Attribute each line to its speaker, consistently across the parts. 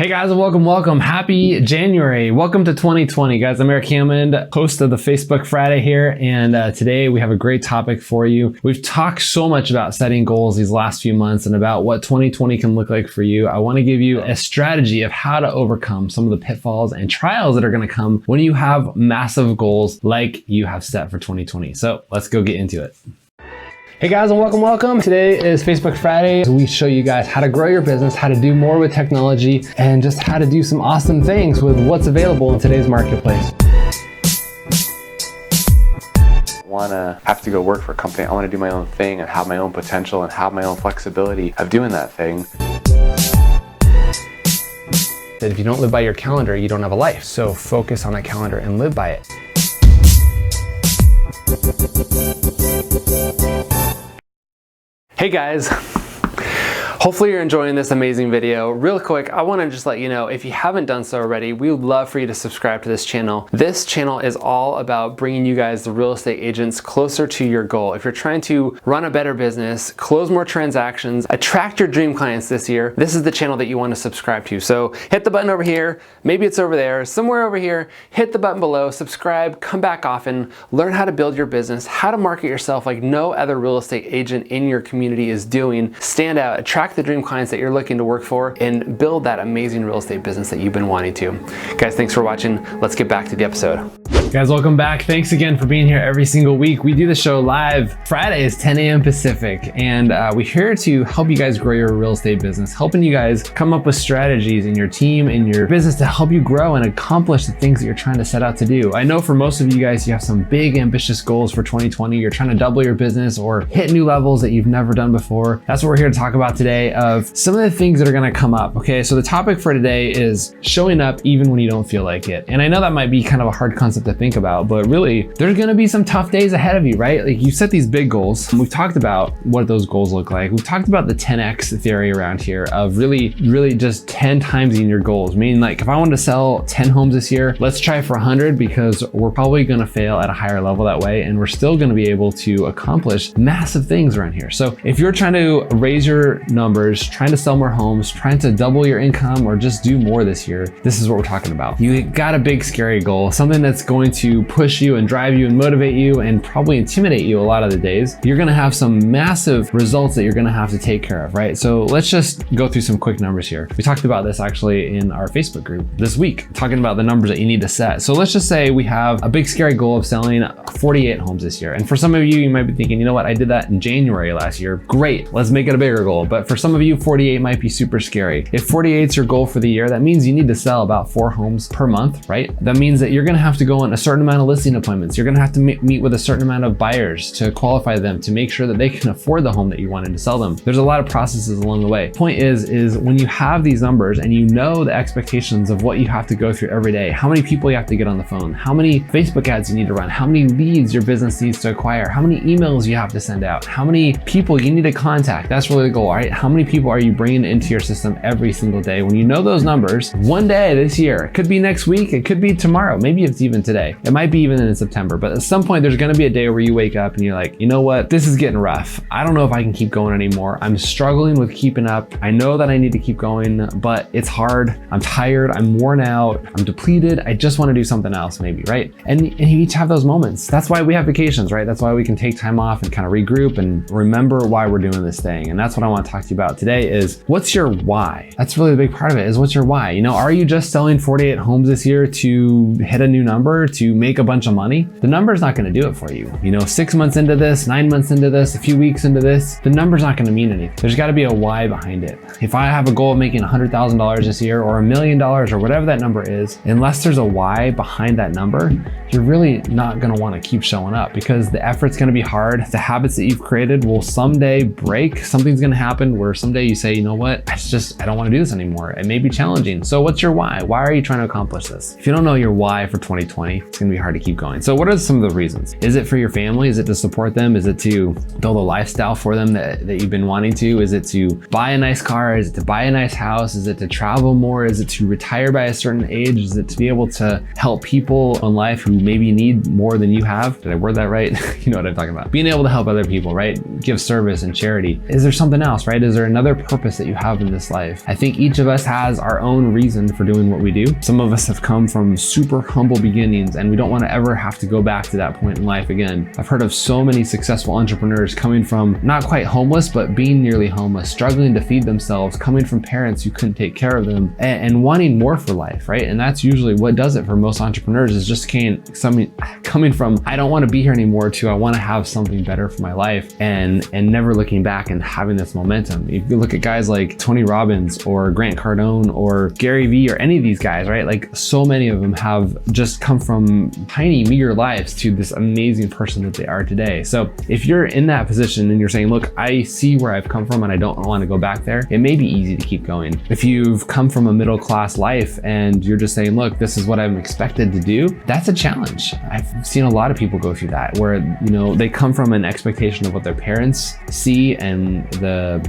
Speaker 1: Hey guys, and welcome. Happy January. Welcome to 2020, guys. I'm Erik Hammond, host of the Facebook Friday here, and today we have a great topic for you. We've talked so much about setting goals these last few months and about what 2020 can look like for you. I want to give you a strategy of how to overcome some of the pitfalls and trials that are going to come when you have massive goals like you have set for 2020. So let's go get into it. Hey guys, and welcome. Today is Facebook Friday. We show you guys how to grow your business, how to do more with technology, and just how to do some awesome things with what's available in today's marketplace.
Speaker 2: I want to have to go work for a company. I want to do my own thing and have my own potential and have my own flexibility of doing that thing.
Speaker 1: If you don't live by your calendar, you don't have a life. So focus on that calendar and live by it. Hey guys, hopefully you're enjoying this amazing video. Real quick, I want to just let you know, if you haven't done so already, we would love for you to subscribe to this channel. This channel is all about bringing you guys, the real estate agents, closer to your goal. If you're trying to run a better business, close more transactions, attract your dream clients this year, this is the channel that you want to subscribe to. So hit the button over here, maybe it's over there, somewhere over here, hit the button below, subscribe, come back often, learn how to build your business, how to market yourself like no other real estate agent in your community is doing, stand out, attract the dream clients that you're looking to work for, and build that amazing real estate business that you've been wanting to. Guys, thanks for watching. Let's get back to the episode. Guys, welcome back. Thanks again for being here every single week. We do the show live Fridays, 10 a.m. Pacific, and we're here to help you guys grow your real estate business, helping you guys come up with strategies in your team, in your business to help you grow and accomplish the things that you're trying to set out to do. I know for most of you guys, you have some big ambitious goals for 2020. You're trying to double your business or hit new levels that you've never done before. That's what we're here to talk about today, of some of the things that are going to come up. Okay, so the topic for today is showing up even when you don't feel like it. And I know that might be kind of a hard concept to think about, but really there's going to be some tough days ahead of you, right? Like, you set these big goals. We've talked about what those goals look like. We've talked about the 10x theory around here of really just 10 times in your goals. Meaning, like, if I wanted to sell 10 homes this year, let's try for 100, because we're probably going to fail at a higher level that way, and we're still going to be able to accomplish massive things around here. So if you're trying to raise your numbers, trying to sell more homes, trying to double your income, or just do more this year, this is what we're talking about. You got a big scary goal, something that's going to push you and drive you and motivate you and probably intimidate you a lot of the days. You're going to have some massive results that you're going to have to take care of, right? So let's just go through some quick numbers here. We talked about this actually in our Facebook group this week, talking about the numbers that you need to set. So let's just say we have a big scary goal of selling 48 homes this year. And for some of you, you might be thinking, you know what, I did that in January last year. Great, let's make it a bigger goal. But for some of you, 48 might be super scary. If 48 is your goal for the year, that means you need to sell about 4 homes per month, right? That means that you're going to have to go on a certain amount of listing appointments. You're going to have to meet with a certain amount of buyers to qualify them, to make sure that they can afford the home that you wanted to sell them. There's a lot of processes along the way. Point is when you have these numbers and you know the expectations of what you have to go through every day, how many people you have to get on the phone, how many Facebook ads you need to run, how many leads your business needs to acquire, how many emails you have to send out, how many people you need to contact. That's really the goal, right? How many people are you bringing into your system every single day? When you know those numbers, one day this year, it could be next week, it could be tomorrow, maybe it's even today, it might be even in September, but at some point there's going to be a day where you wake up and you're like, you know what, this is getting rough. I don't know if I can keep going anymore. I'm struggling with keeping up. I know that I need to keep going, but it's hard. I'm tired. I'm worn out. I'm depleted. I just want to do something else maybe, right? And you each have those moments. That's why we have vacations, right? That's why we can take time off and kind of regroup and remember why we're doing this thing. And that's what I want to talk to you about today is, what's your why? That's really the big part of it, is what's your why? You know, are you just selling 48 homes this year to hit a new number, to make a bunch of money? The number's not going to do it for you. You know, 6 months into this, 9 months into this, a few weeks into this, the number's not going to mean anything. There's got to be a why behind it. If I have a goal of making $100,000 this year or $1 million or whatever that number is, unless there's a why behind that number, you're really not going to want to keep showing up, because the effort's going to be hard. The habits that you've created will someday break. Something's going to happen where someday you say, you know what, I don't want to do this anymore. It may be challenging. So what's your why? Why are you trying to accomplish this? If you don't know your why for 2020, it's gonna be hard to keep going. So what are some of the reasons? Is it for your family? Is it to support them? Is it to build a lifestyle for them that you've been wanting to? Is it to buy a nice car? Is it to buy a nice house? Is it to travel more? Is it to retire by a certain age? Is it to be able to help people in life who maybe need more than you have? Did I word that right? You know what I'm talking about. Being able to help other people, right? Give service and charity. Is there something else, right? Is there another purpose that you have in this life? I think each of us has our own reason for doing what we do. Some of us have come from super humble beginnings and we don't want to ever have to go back to that point in life again. I've heard of so many successful entrepreneurs coming from not quite homeless, but being nearly homeless, struggling to feed themselves, coming from parents who couldn't take care of them, and wanting more for life, right? And that's usually what does it for most entrepreneurs, is just coming from, I don't want to be here anymore, to I want to have something better for my life, and never looking back and having this momentum. If you look at guys like Tony Robbins or Grant Cardone or Gary Vee or any of these guys, right? Like so many of them have just come from tiny, meager lives to this amazing person that they are today. So if you're in that position and you're saying, look, I see where I've come from and I don't want to go back there, it may be easy to keep going. If you've come from a middle class life and you're just saying, look, this is what I'm expected to do, that's a challenge. I've seen a lot of people go through that, where, you know, they come from an expectation of what their parents see and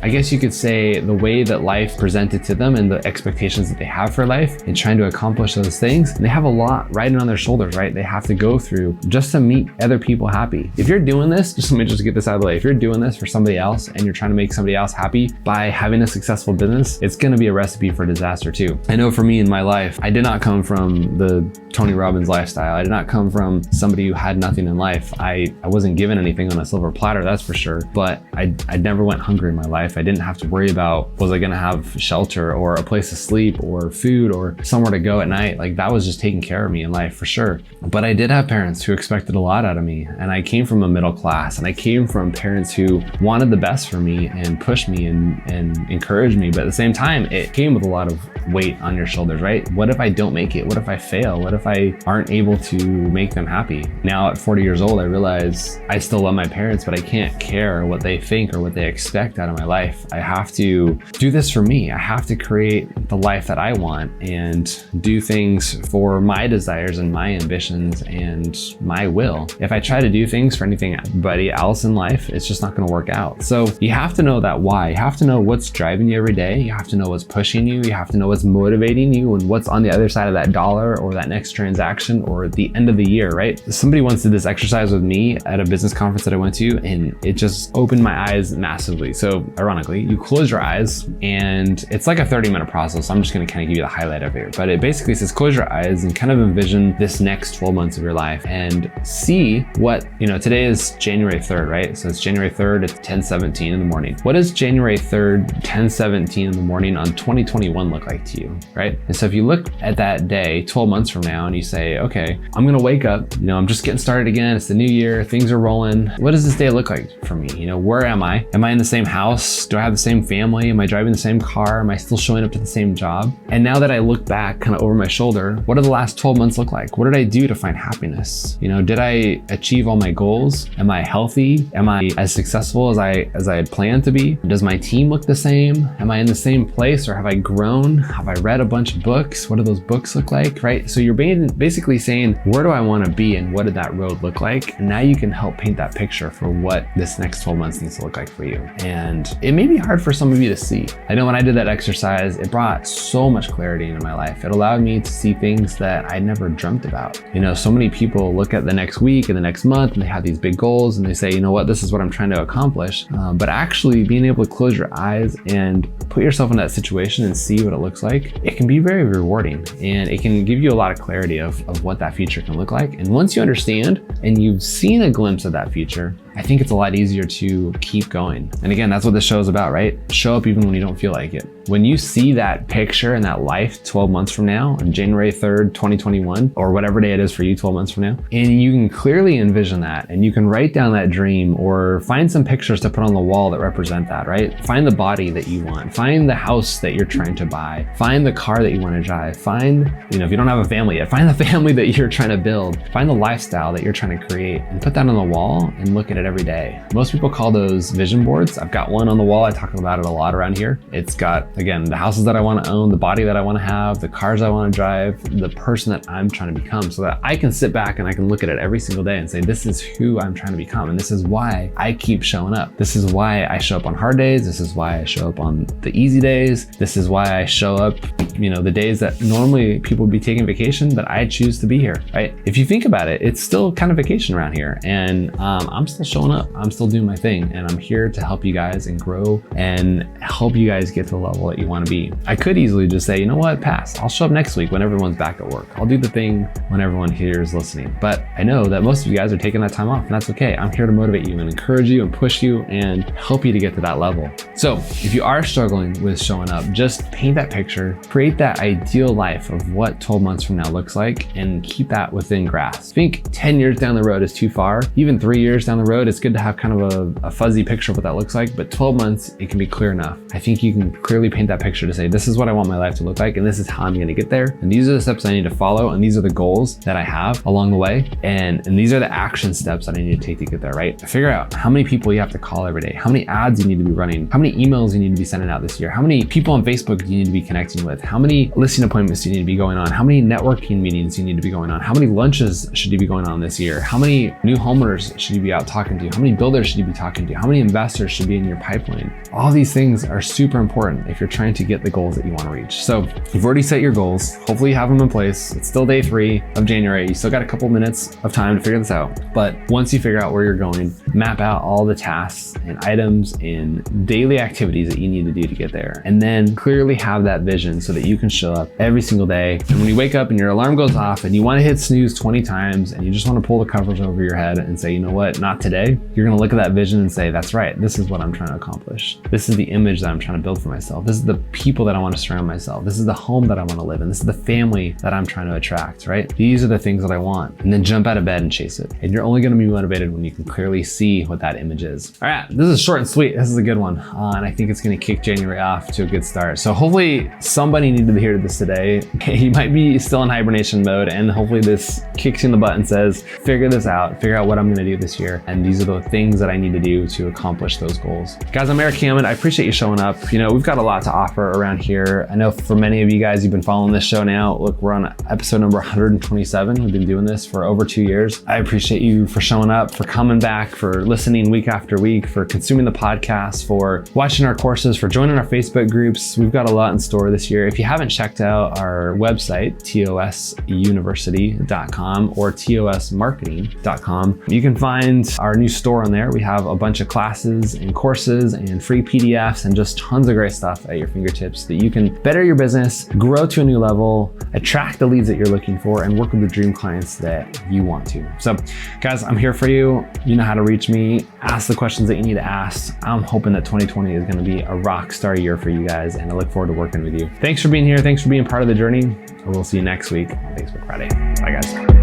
Speaker 1: I guess you could say the way that life presented to them and the expectations that they have for life, and trying to accomplish those things. And they have a lot riding on their shoulders, right? They have to go through just to meet other people happy. If you're doing this, let me get this out of the way. If you're doing this for somebody else and you're trying to make somebody else happy by having a successful business, it's gonna be a recipe for disaster too. I know for me in my life, I did not come from the Tony Robbins lifestyle. I did not come from somebody who had nothing in life. I wasn't given anything on a silver platter, that's for sure. But I never went hungry in my life. I didn't have to worry about, was I gonna have shelter or a place to sleep or food or somewhere to go at night? Like that was just taking care of me in life for sure. But I did have parents who expected a lot out of me. And I came from a middle class, and I came from parents who wanted the best for me and pushed me and encouraged me. But at the same time, it came with a lot of weight on your shoulders, right? What if I don't make it? What if I fail? What if I aren't able to make them happy? Now at 40 years old, I realize I still love my parents, but I can't care what they think or what they expect out of my life. I have to do this for me. I have to create the life that I want and do things for my desires and my ambitions and my will. If I try to do things for anybody else in life, it's just not going to work out. So you have to know that why. You have to know what's driving you every day. You have to know what's pushing you. You have to know what's motivating you and what's on the other side of that dollar or that next transaction or at the end of the year, right? Somebody once did this exercise with me at a business conference that I went to, and it just opened my eyes massively. So ironically, you close your eyes and it's like a 30-minute process. I'm just going to kind of give you the highlight of it. But it basically says close your eyes and kind of envision this next 12 months of your life and see what, today is January 3rd, right? So it's January 3rd, it's 10:17 in the morning. What does January 3rd, 10:17 in the morning on 2021 look like to you, right? And so if you look at that day 12 months from now and you say, okay, I'm going to wake up, I'm just getting started again. It's the new year. Things are rolling. What does this day look like for me? Where am I? Am I in the same house? Do I have the same family? Am I driving the same car? Am I still showing up to the same job? And now that I look back kind of over my shoulder, what do the last 12 months look like? What did I do to find happiness? Did I achieve all my goals? Am I healthy? Am I as successful as I had planned to be? Does my team look the same? Am I in the same place, or have I grown? Have I read a bunch of books? What do those books look like, right? So you're basically saying, where do I want to be and what did that road look like? And now you can help paint that picture for what this next 12 months needs to look like for you. And it may be hard for some of you to see. I know when I did that exercise, it brought so much clarity into my life. It allowed me to see things that I never dreamt about. So many people look at the next week and the next month and they have these big goals and they say, this is what I'm trying to accomplish. But actually being able to close your eyes and put yourself in that situation and see what it looks like, it can be very rewarding and it can give you a lot of clarity of what that future can look like. And once you understand and you've seen a glimpse of that future, I think it's a lot easier to keep going. And again, that's what this show is about, right? Show up even when you don't feel like it. When you see that picture and that life 12 months from now, on January 3rd, 2021, or whatever day it is for you 12 months from now, and you can clearly envision that, and you can write down that dream or find some pictures to put on the wall that represent that, right? Find the body that you want. Find the house that you're trying to buy. Find the car that you want to drive. Find, if you don't have a family yet, find the family that you're trying to build. Find the lifestyle that you're trying to create and put that on the wall and look at it it every day. Most people call those vision boards. I've got one on the wall. I talk about it a lot around here. It's got, again, the houses that I want to own, the body that I want to have, the cars I want to drive, the person that I'm trying to become, so that I can sit back and I can look at it every single day and say, this is who I'm trying to become. And this is why I keep showing up. This is why I show up on hard days. This is why I show up on the easy days. This is why I show up, the days that normally people would be taking vacation, but I choose to be here, right? If you think about it, it's still kind of vacation around here, and I'm still showing up. I'm still doing my thing, and I'm here to help you guys and grow and help you guys get to the level that you want to be. I could easily just say, you know what, pass. I'll show up next week when everyone's back at work. I'll do the thing when everyone here is listening. But I know that most of you guys are taking that time off, and that's okay. I'm here to motivate you and encourage you and push you and help you to get to that level. So if you are struggling with showing up, just paint that picture, create that ideal life of what 12 months from now looks like, and keep that within grasp. I think 10 years down the road is too far. Even 3 years down the road, it's good to have kind of a fuzzy picture of what that looks like, but 12 months, it can be clear enough. I think you can clearly paint that picture to say, this is what I want my life to look like, and this is how I'm gonna get there, and these are the steps I need to follow, and these are the goals that I have along the way, and these are the action steps that I need to take to get there, right? Figure out how many people you have to call every day, how many ads you need to be running, how many emails you need to be sending out this year, how many people on Facebook you need to be connecting with, how many listing appointments you need to be going on, how many networking meetings you need to be going on, how many lunches should you be going on this year, how many new homeowners should you be out talking to, how many builders should you be talking to, how many investors should be in your pipeline. All these things are super important if you're trying to get the goals that you want to reach. So you've already set your goals. Hopefully you have them in place. It's still day 3 of January. You still got a couple minutes of time to figure this out. But once you figure out where you're going, map out all the tasks and items and daily activities that you need to do to get there. And then clearly have that vision so that you can show up every single day. And when you wake up and your alarm goes off and you want to hit snooze 20 times and you just want to pull the covers over your head and say, you know what, not today. You're going to look at that vision and say, that's right. This is what I'm trying to accomplish. This is the image that I'm trying to build for myself. This is the people that I want to surround myself. This is the home that I want to live in. This is the family that I'm trying to attract, right? These are the things that I want. And then jump out of bed and chase it. And you're only going to be motivated when you can clearly see what that image is. All right, this is short and sweet. This is a good one. And I think it's going to kick January off to a good start. So hopefully somebody needed to hear this today. You might be still in hibernation mode, and hopefully this kicks you in the butt and says, figure this out, figure out what I'm going to do this year. And these are the things that I need to do to accomplish those goals. Guys, I'm Erik Hammond. I appreciate you showing up. We've got a lot to offer around here. I know for many of you guys, you've been following this show now. Look, we're on episode number 127. We've been doing this for over 2 years. I appreciate you for showing up, for coming back, for listening week after week, for consuming the podcast, for watching our courses, for joining our Facebook groups. We've got a lot in store this year. If you haven't checked out our website, tosuniversity.com or tosmarketing.com, you can find our new store on there. We have a bunch of classes and courses and free PDFs and just tons of great stuff at your fingertips so that you can better your business, grow to a new level, attract the leads that you're looking for, and work with the dream clients that you want to. So guys, I'm here for you. You know how to reach me. Ask the questions that you need to ask. I'm hoping that 2020 is going to be a rock star year for you guys, and I look forward to working with you. Thanks for being here. Thanks for being part of the journey. We'll see you next week on Facebook Friday. Bye guys.